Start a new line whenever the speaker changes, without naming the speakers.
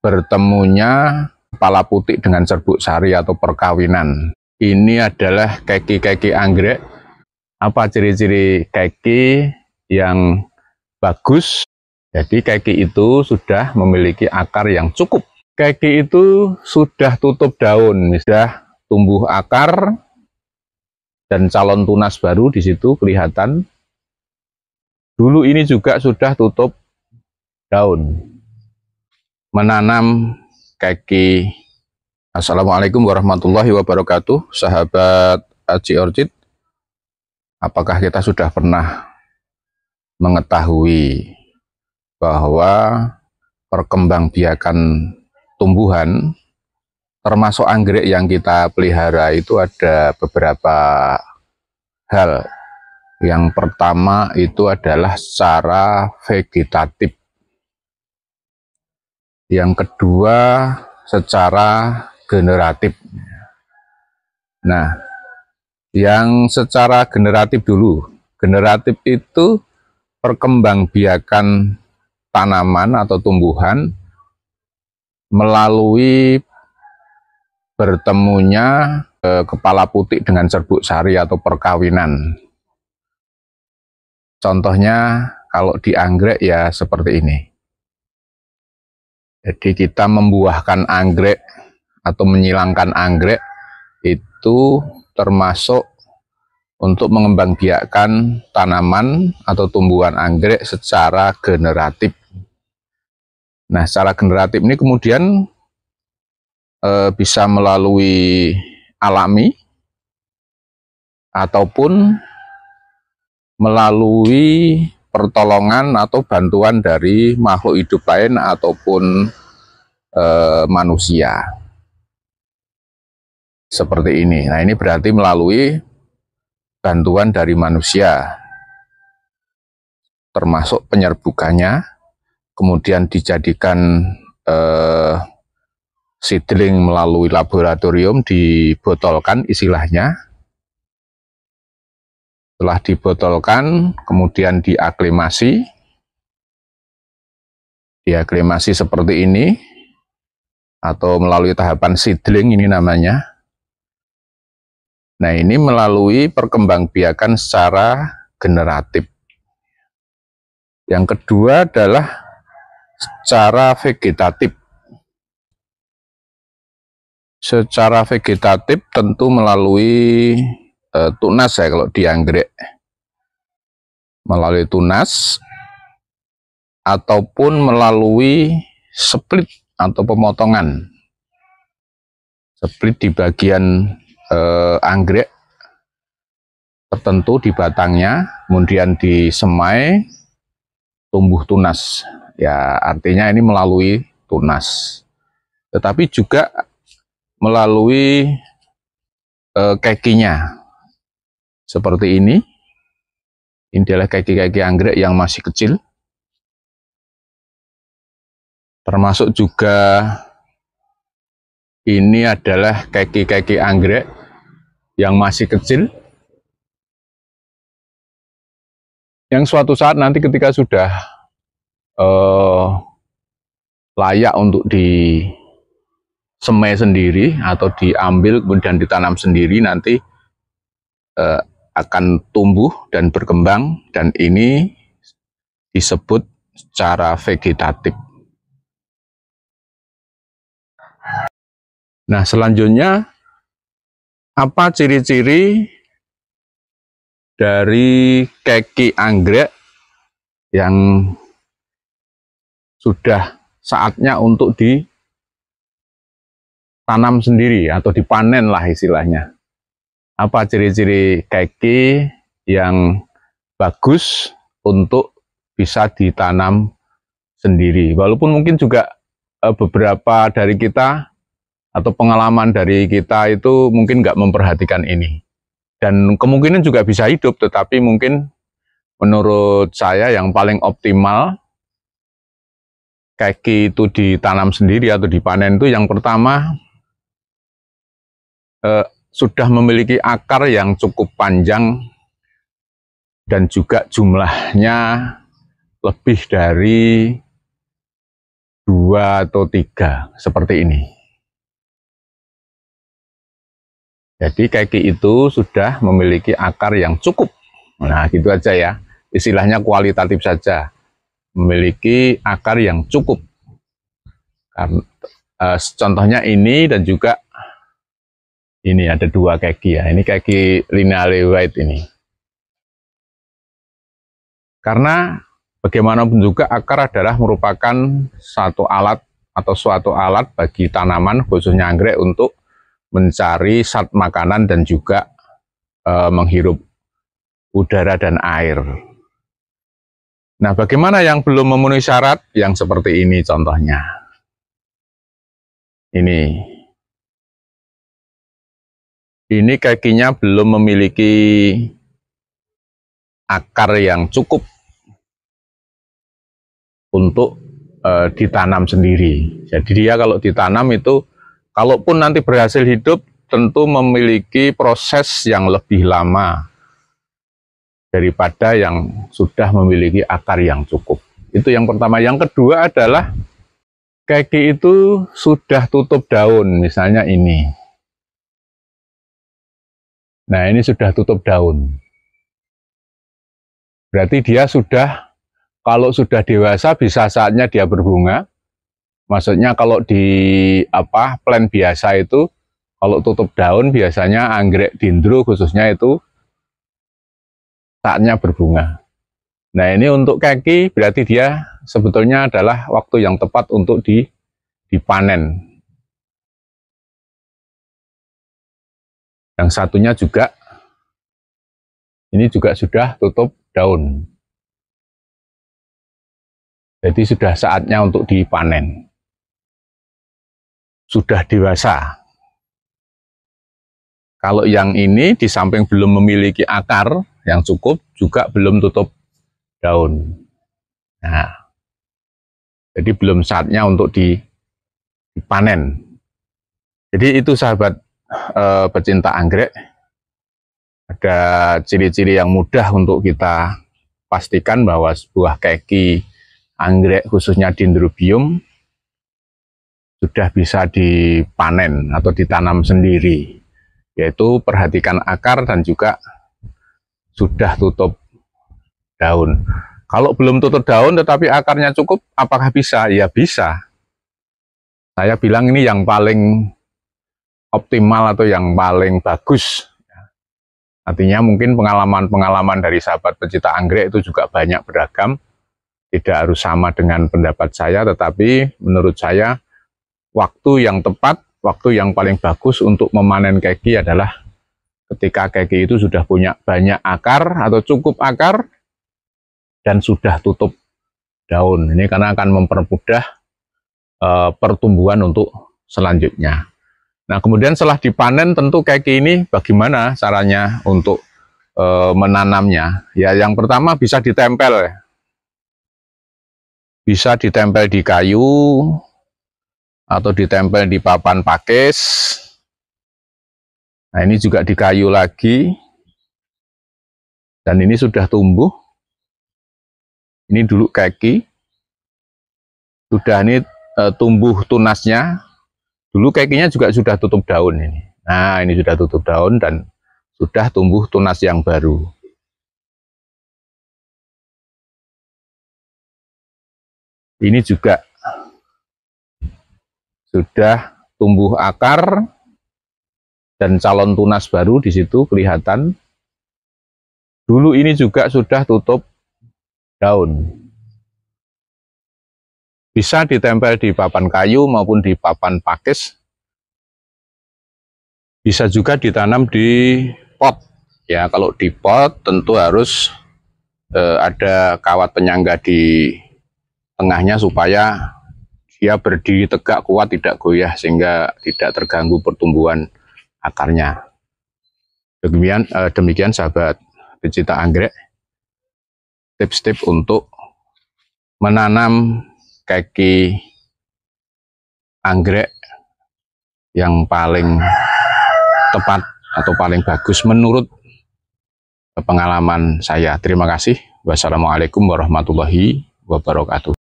bertemunya kepala putih dengan serbuk sari atau perkawinan. Ini adalah keki-keki anggrek. Apa ciri-ciri keki yang bagus? Jadi keki itu sudah memiliki akar yang cukup. Keki itu sudah tutup daun, sudah tumbuh akar dan calon tunas baru di situ kelihatan. Dulu ini juga sudah tutup daun. Menanam keki. Assalamualaikum warahmatullahi wabarakatuh, sahabat Aji Orchid. Apakah kita sudah pernah mengetahui bahwa perkembangbiakan tumbuhan termasuk anggrek yang kita pelihara itu ada beberapa hal. Yang pertama itu adalah secara vegetatif. Yang kedua secara generatif. Nah, yang secara generatif dulu. Generatif itu perkembangbiakan tanaman atau tumbuhan melalui bertemunya kepala putih dengan serbuk sari atau perkawinan. Contohnya kalau di anggrek ya seperti ini. Jadi kita membuahkan anggrek atau menyilangkan anggrek itu termasuk untuk mengembangbiakkan tanaman atau tumbuhan anggrek secara generatif. Nah, secara generatif ini kemudian bisa melalui alami ataupun melalui pertolongan atau bantuan dari makhluk hidup lain ataupun manusia. Seperti ini. Nah, ini berarti melalui bantuan dari manusia, termasuk penyerbukannya, kemudian dijadikan seedling melalui laboratorium, dibotolkan istilahnya. Setelah dibotolkan, kemudian diaklimasi. Diaklimasi seperti ini, atau melalui tahapan seedling ini namanya. Nah, ini melalui perkembangbiakan secara generatif. Yang kedua adalah secara vegetatif. Secara vegetatif tentu melalui tunas ya kalau di anggrek. Melalui tunas ataupun melalui split atau pemotongan. Split di bagian anggrek tertentu di batangnya, kemudian disemai tumbuh tunas. Ya, artinya ini melalui tunas. Tetapi juga melalui kekinya. Seperti ini. Ini adalah keki-keki anggrek yang masih kecil. Termasuk juga ini adalah keki-keki anggrek yang masih kecil. Yang suatu saat nanti ketika sudah layak untuk disemai sendiri atau diambil kemudian ditanam sendiri, nanti akan tumbuh dan berkembang, dan ini disebut secara vegetatif. Nah, selanjutnya apa ciri-ciri dari keki anggrek yang sudah saatnya untuk ditanam sendiri atau dipanen lah istilahnya. Apa ciri-ciri keki yang bagus untuk bisa ditanam sendiri. Walaupun mungkin juga beberapa dari kita atau pengalaman dari kita itu mungkin nggak memperhatikan ini. Dan kemungkinan juga bisa hidup, tetapi mungkin menurut saya yang paling optimal keki itu ditanam sendiri atau dipanen itu yang pertama sudah memiliki akar yang cukup panjang dan juga jumlahnya lebih dari 2 atau 3 seperti ini. Jadi keki itu sudah memiliki akar yang cukup. Nah, gitu aja ya. Istilahnya kualitatif saja. Memiliki akar yang cukup. Contohnya ini dan juga ini ada 2 keki ya. Ini keki lineale white ini. Karena bagaimanapun juga akar adalah merupakan satu alat atau suatu alat bagi tanaman khususnya anggrek untuk mencari zat makanan dan juga menghirup udara dan air. Nah, bagaimana yang belum memenuhi syarat? Yang seperti ini contohnya. Ini kakinya belum memiliki akar yang cukup untuk ditanam sendiri. Jadi dia kalau ditanam itu, kalaupun nanti berhasil hidup, tentu memiliki proses yang lebih lama daripada yang sudah memiliki akar yang cukup. Itu yang pertama. Yang kedua adalah keki itu sudah tutup daun, misalnya ini. Nah, ini sudah tutup daun. Berarti dia sudah, kalau sudah dewasa bisa saatnya dia berbunga. Maksudnya kalau di plant biasa itu, kalau tutup daun biasanya anggrek dendro khususnya itu saatnya berbunga. Nah, ini untuk keki berarti dia sebetulnya adalah waktu yang tepat untuk dipanen. Yang satunya juga, ini juga sudah tutup daun. Jadi sudah saatnya untuk dipanen. Sudah dewasa. Kalau yang ini di samping belum memiliki akar yang cukup, juga belum tutup daun. Nah, jadi belum saatnya untuk dipanen. Jadi itu sahabat pecinta anggrek, ada ciri-ciri yang mudah untuk kita pastikan bahwa sebuah keki anggrek khususnya Dendrobium sudah bisa dipanen atau ditanam sendiri, yaitu perhatikan akar dan juga sudah tutup daun. Kalau belum tutup daun tetapi akarnya cukup, apakah bisa? Ya bisa. Saya bilang ini yang paling optimal atau yang paling bagus. Artinya mungkin pengalaman-pengalaman dari sahabat pecinta anggrek itu juga banyak beragam. Tidak harus sama dengan pendapat saya, tetapi menurut saya waktu yang tepat, waktu yang paling bagus untuk memanen keki adalah ketika keki itu sudah punya banyak akar atau cukup akar dan sudah tutup daun. Ini karena akan mempermudah pertumbuhan untuk selanjutnya. Nah, kemudian setelah dipanen tentu keki ini bagaimana caranya untuk menanamnya? Ya, yang pertama bisa ditempel. Bisa ditempel di kayu atau ditempel di papan pakis. Nah, ini juga di kayu lagi. Dan ini sudah tumbuh. Ini dulu keki. Sudah ini tumbuh tunasnya. Dulu kekinya juga sudah tutup daun ini. Nah, ini sudah tutup daun dan sudah tumbuh tunas yang baru. Ini juga sudah tumbuh akar dan calon tunas baru di situ kelihatan. Dulu ini juga sudah tutup daun. Bisa ditempel di papan kayu maupun di papan pakis. Bisa juga ditanam di pot. Ya, kalau di pot tentu harus ada kawat penyangga di tengahnya supaya dia berdiri tegak kuat, tidak goyah sehingga tidak terganggu pertumbuhan akarnya. Demikian sahabat pecinta anggrek, tips-tips untuk menanam keki anggrek yang paling tepat atau paling bagus menurut pengalaman saya. Terima kasih. Wassalamualaikum warahmatullahi wabarakatuh.